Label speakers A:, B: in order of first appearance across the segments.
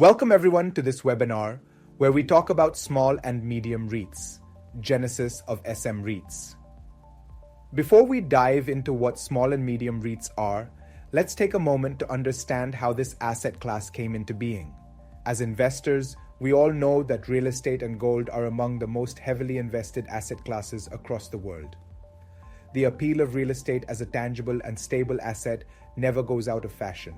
A: Welcome everyone to this webinar where we talk about small and medium REITs, genesis of SM REITs. Before we dive into what small and medium REITs are, let's take a moment to understand how this asset class came into being. As investors, we all know that real estate and gold are among the most heavily invested asset classes across the world. The appeal of real estate as a tangible and stable asset never goes out of fashion.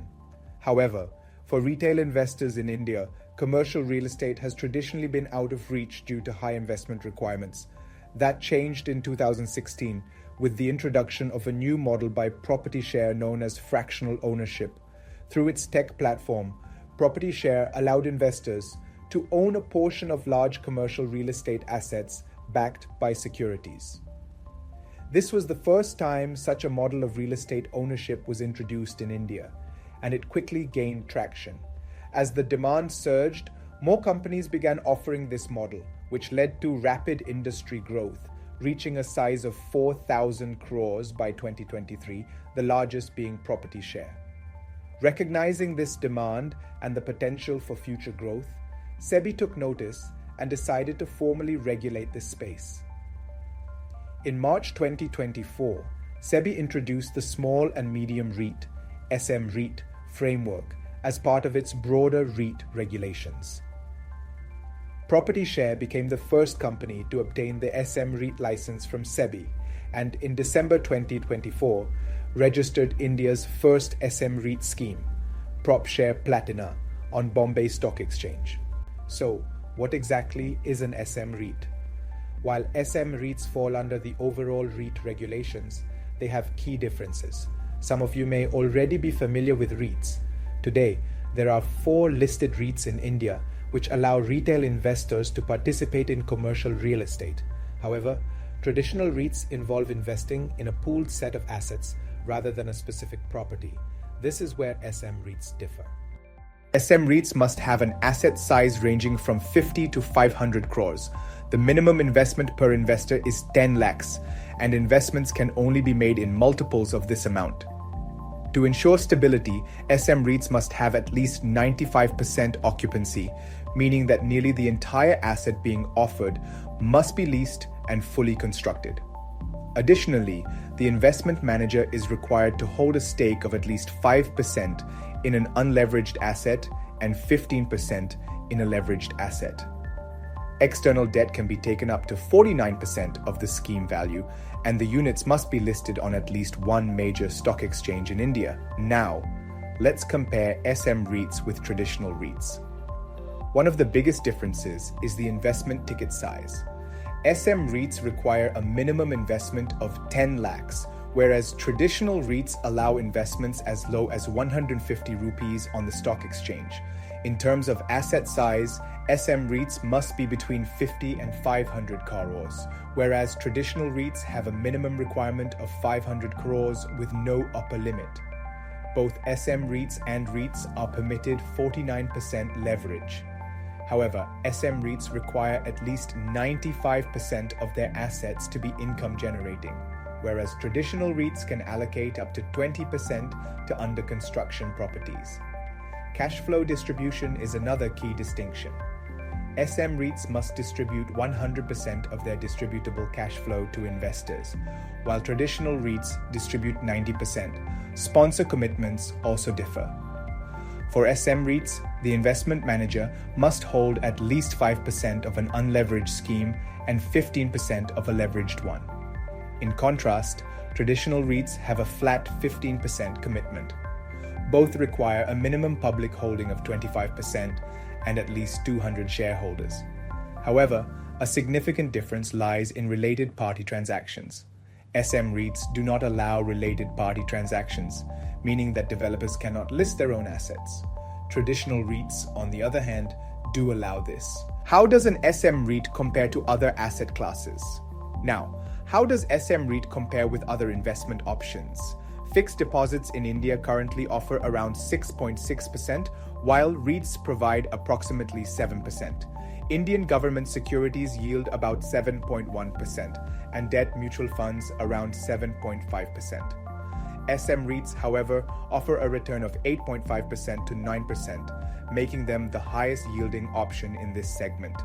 A: However, for retail investors in India, commercial real estate has traditionally been out of reach due to high investment requirements. That changed in 2016 with the introduction of a new model by Property Share known as fractional ownership. Through its tech platform, Property Share allowed investors to own a portion of large commercial real estate assets backed by securities. This was the first time such a model of real estate ownership was introduced in India, and it quickly gained traction. As the demand surged, more companies began offering this model, which led to rapid industry growth, reaching a size of 4,000 crores by 2023, the largest being Property Share. Recognizing this demand and the potential for future growth, SEBI took notice and decided to formally regulate this space. In March 2024, SEBI introduced the Small and Medium REIT, SM REIT, framework as part of its broader REIT regulations. Property Share became the first company to obtain the SM REIT license from SEBI and in December 2024 registered India's first SM REIT scheme, Prop Share Platina, on Bombay Stock Exchange. So, what exactly is an SM REIT? While SM REITs fall under the overall REIT regulations, they have key differences. Some of you may already be familiar with REITs. Today, there are 4 listed REITs in India which allow retail investors to participate in commercial real estate. However, traditional REITs involve investing in a pooled set of assets rather than a specific property. This is where SM REITs differ. SM REITs must have an asset size ranging from 50 to 500 crores. The minimum investment per investor is 10 lakhs, and investments can only be made in multiples of this amount. To ensure stability, SM REITs must have at least 95% occupancy, meaning that nearly the entire asset being offered must be leased and fully constructed. Additionally, the investment manager is required to hold a stake of at least 5% in an unleveraged asset and 15% in a leveraged asset. External debt can be taken up to 49% of the scheme value, and the units must be listed on at least one major stock exchange in India. Now, let's compare SM REITs with traditional REITs. One of the biggest differences is the investment ticket size. SM REITs require a minimum investment of 10 lakhs, whereas traditional REITs allow investments as low as 150 rupees on the stock exchange. In terms of asset size, SM REITs must be between 50 and 500 crores, whereas traditional REITs have a minimum requirement of 500 crores with no upper limit. Both SM REITs and REITs are permitted 49% leverage. However, SM REITs require at least 95% of their assets to be income generating, whereas traditional REITs can allocate up to 20% to under construction properties. Cash flow distribution is another key distinction. SM REITs must distribute 100% of their distributable cash flow to investors, while traditional REITs distribute 90%. Sponsor commitments also differ. For SM REITs, the investment manager must hold at least 5% of an unleveraged scheme and 15% of a leveraged one. In contrast, traditional REITs have a flat 15% commitment. Both require a minimum public holding of 25% and at least 200 shareholders. However, a significant difference lies in related party transactions. SM REITs do not allow related party transactions, meaning that developers cannot list their own assets. Traditional REITs, on the other hand, do allow this. How does an SM REIT compare to other asset classes? Now, how does SM REIT compare with other investment options? Fixed deposits in India currently offer around 6.6%, while REITs provide approximately 7%. Indian government securities yield about 7.1%, and debt mutual funds around 7.5%. SM REITs, however, offer a return of 8.5% to 9%, making them the highest yielding option in this segment.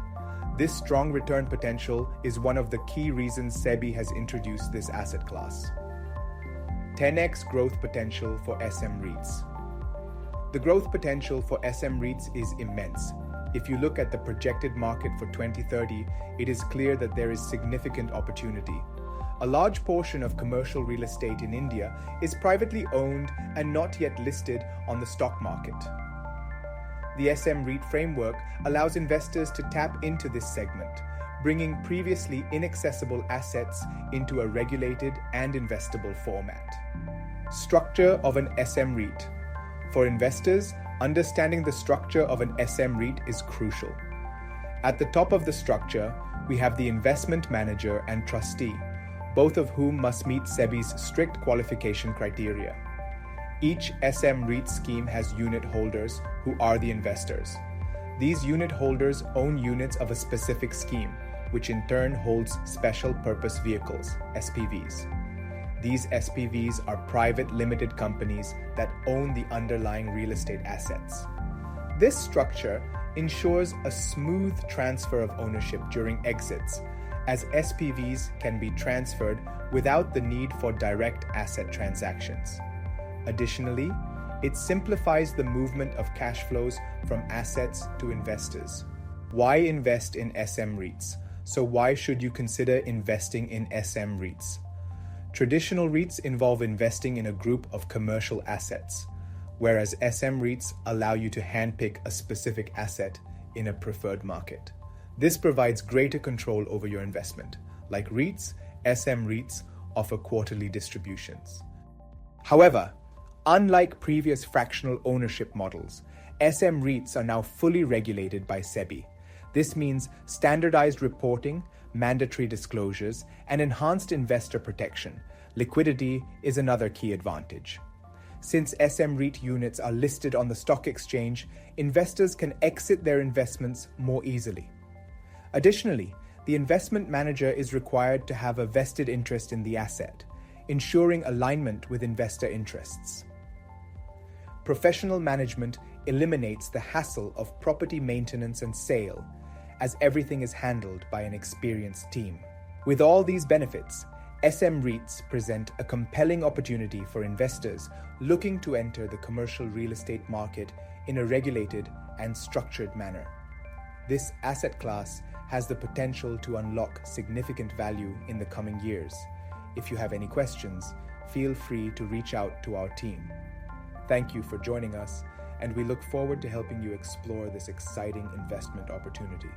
A: This strong return potential is one of the key reasons SEBI has introduced this asset class. 10x growth potential for SM REITs. The growth potential for SM REITs is immense. If you look at the projected market for 2030, it is clear that there is significant opportunity. A large portion of commercial real estate in India is privately owned and not yet listed on the stock market. The SM REIT framework allows investors to tap into this segment, bringing previously inaccessible assets into a regulated and investable format. Structure of an SM REIT. For investors, understanding the structure of an SM REIT is crucial. At the top of the structure, we have the investment manager and trustee, both of whom must meet SEBI's strict qualification criteria. Each SM REIT scheme has unit holders who are the investors. These unit holders own units of a specific scheme, which in turn holds special purpose vehicles, SPVs. These SPVs are private limited companies that own the underlying real estate assets. This structure ensures a smooth transfer of ownership during exits, as SPVs can be transferred without the need for direct asset transactions. Additionally, it simplifies the movement of cash flows from assets to investors. Why invest in SM REITs? So why should you consider investing in SM REITs? Traditional REITs involve investing in a group of commercial assets, whereas SM REITs allow you to handpick a specific asset in a preferred market. This provides greater control over your investment. Like REITs, SM REITs offer quarterly distributions. However, unlike previous fractional ownership models, SM REITs are now fully regulated by SEBI. This means standardized reporting, mandatory disclosures, and enhanced investor protection. Liquidity is another key advantage. Since SM REIT units are listed on the stock exchange, investors can exit their investments more easily. Additionally, the investment manager is required to have a vested interest in the asset, ensuring alignment with investor interests. Professional management eliminates the hassle of property maintenance and sale, as everything is handled by an experienced team. With all these benefits, SM REITs present a compelling opportunity for investors looking to enter the commercial real estate market in a regulated and structured manner. This asset class has the potential to unlock significant value in the coming years. If you have any questions, feel free to reach out to our team. Thank you for joining us, and we look forward to helping you explore this exciting investment opportunity.